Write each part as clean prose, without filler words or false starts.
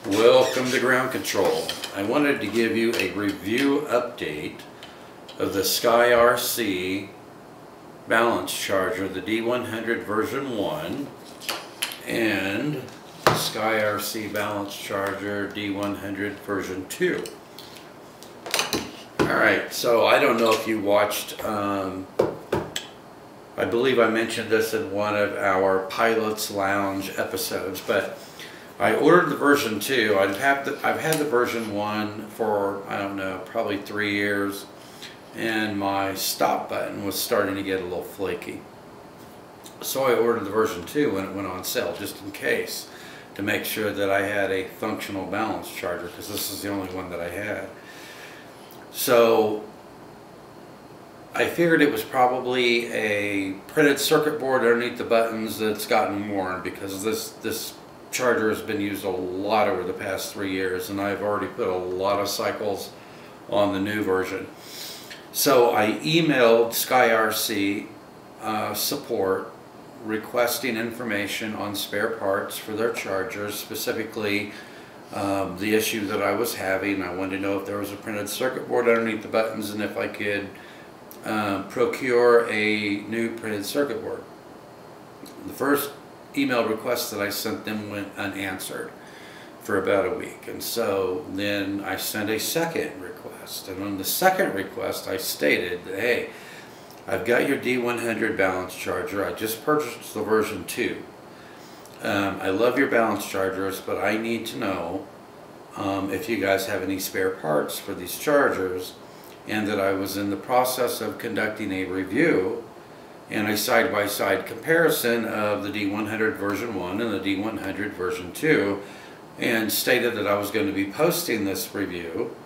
Welcome to Ground Control. I wanted to give you a review update of the SkyRC balance charger, the D100 version 1 and SkyRC balance charger D100 version 2. Alright, so I don't know if you watched, I believe I mentioned this in one of our Pilot's Lounge episodes, but I ordered the version 2. I've had the version 1 for, I don't know, probably 3 years, and my stop button was starting to get a little flaky. So I ordered the version 2 when it went on sale, just in case, to make sure that I had a functional balance charger, because this is the only one that I had. So I figured it was probably a printed circuit board underneath the buttons that's gotten worn, because this charger has been used a lot over the past 3 years, and I've already put a lot of cycles on the new version. So I emailed SkyRC support requesting information on spare parts for their chargers, specifically the issue that I was having. I wanted to know if there was a printed circuit board underneath the buttons and if I could procure a new printed circuit board. The first email request that I sent them went unanswered for about a week, and so then I sent a second request, and on the second request I stated that, hey, I've got your D100 balance charger, I just purchased the version 2. I love your balance chargers, but I need to know if you guys have any spare parts for these chargers, and that I was in the process of conducting a review and a side-by-side comparison of the D100 version 1 and the D100 version 2, and stated that I was going to be posting this review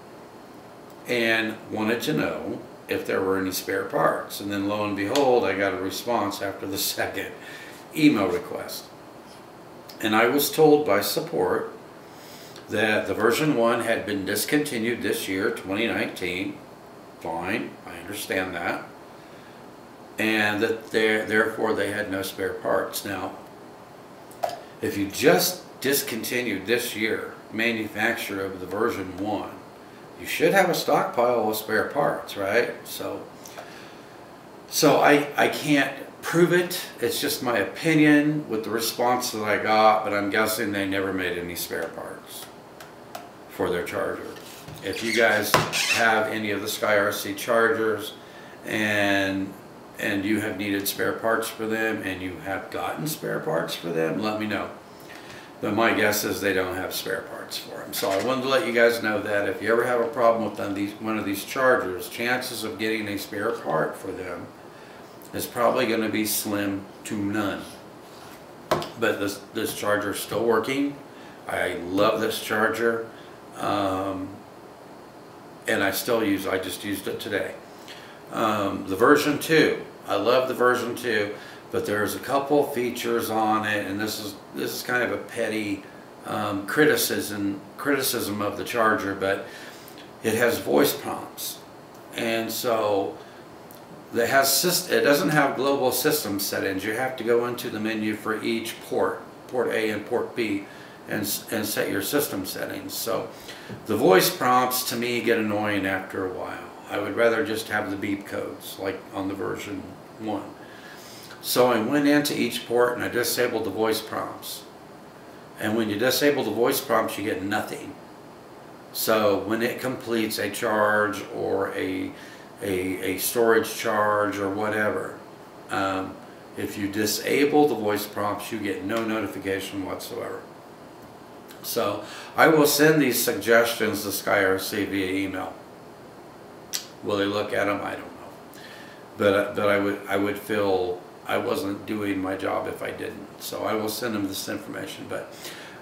and wanted to know if there were any spare parts. And then lo and behold, I got a response after the second email request. And I was told by support that the version 1 had been discontinued this year, 2019. Fine, I understand that. And that therefore they had no spare parts. Now, if you just discontinued this year manufacture of the version 1, you should have a stockpile of spare parts, right? So I can't prove it. It's just my opinion with the response that I got, but I'm guessing they never made any spare parts for their charger. If you guys have any of the SkyRC chargers and you have needed spare parts for them and you have gotten spare parts for them, let me know. But my guess is they don't have spare parts for them. So I wanted to let you guys know that if you ever have a problem with one of these chargers, chances of getting a spare part for them is probably going to be slim to none. But this charger is still working. I love this charger. And I still use it. I just used it today. The version 2, I love the version 2, but there's a couple features on it, and this is kind of a petty criticism of the charger, but it has voice prompts, and so it doesn't have global system settings. You have to go into the menu for each port A and port B, and set your system settings. So the voice prompts to me get annoying after a while. I would rather just have the beep codes like on the version 1. So I went into each port and I disabled the voice prompts. And when you disable the voice prompts, you get nothing. So when it completes a charge or a storage charge or whatever, if you disable the voice prompts, you get no notification whatsoever. So I will send these suggestions to SkyRC via email. Will they look at them? I don't know. But I would feel I wasn't doing my job if I didn't. So I will send them this information. But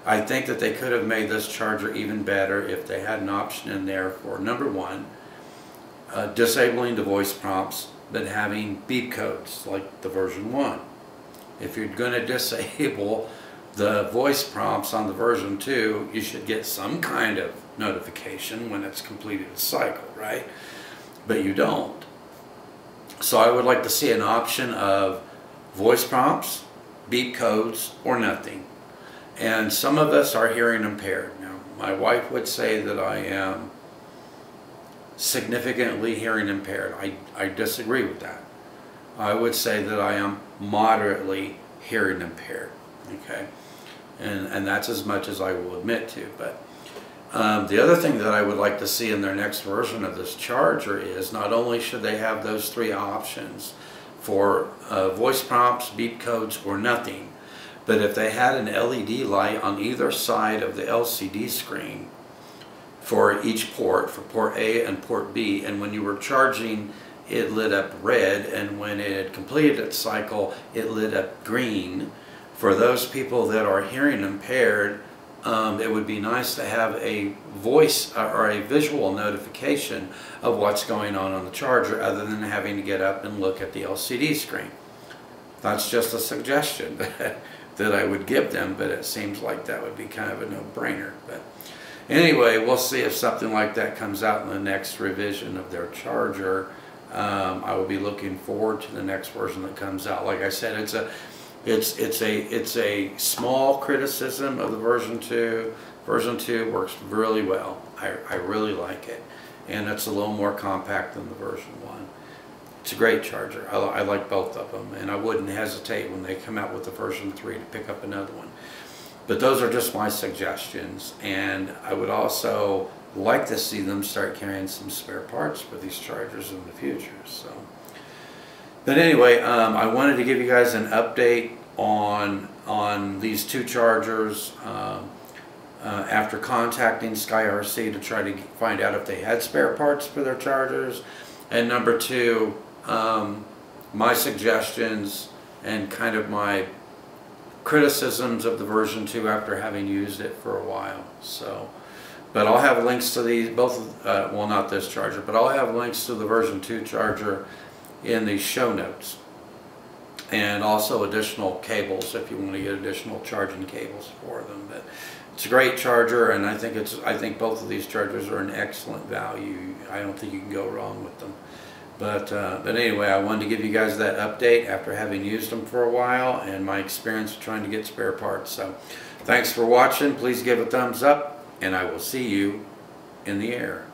I think that they could have made this charger even better if they had an option in there for, number 1, disabling the voice prompts, but having beep codes like the version 1. If you're going to disable the voice prompts on the version 2, you should get some kind of notification when it's completed a cycle, right? But you don't. So I would like to see an option of voice prompts, beep codes, or nothing. And some of us are hearing impaired. Now, My wife would say that I am significantly hearing impaired. I disagree with that. I would say that I am moderately hearing impaired, okay? And that's as much as I will admit to. But the other thing that I would like to see in their next version of this charger is not only should they have those 3 options for voice prompts, beep codes, or nothing, but if they had an LED light on either side of the LCD screen for each port, for port A and port B, and when you were charging it lit up red, and when it had completed its cycle it lit up green. For those people that are hearing impaired, it would be nice to have a voice or a visual notification of what's going on the charger, other than having to get up and look at the LCD screen. That's just a suggestion that I would give them, but it seems like that would be kind of a no-brainer. But anyway, we'll see if something like that comes out in the next revision of their charger. I will be looking forward to the next version that comes out. Like I said, it's a small criticism of the version 2. Version 2 works really well. I really like it, and it's a little more compact than the version 1. It's a great charger. I like both of them, and I wouldn't hesitate when they come out with the version 3 to pick up another one. But those are just my suggestions, and I would also like to see them start carrying some spare parts for these chargers in the future. So, but anyway, I wanted to give you guys an update on these 2 chargers after contacting SkyRC to try to find out if they had spare parts for their chargers, and number 2, my suggestions and kind of my criticisms of the version 2 after having used it for a while. So, but I'll have links to these, both, well, not this charger, but I'll have links to the version 2 charger in the show notes, and also additional cables if you want to get additional charging cables for them. But it's a great charger, and I think both of these chargers are an excellent value. I don't think you can go wrong with them. But anyway, I wanted to give you guys that update after having used them for a while and my experience trying to get spare parts. So thanks for watching. Please give a thumbs up, and I will see you in the air.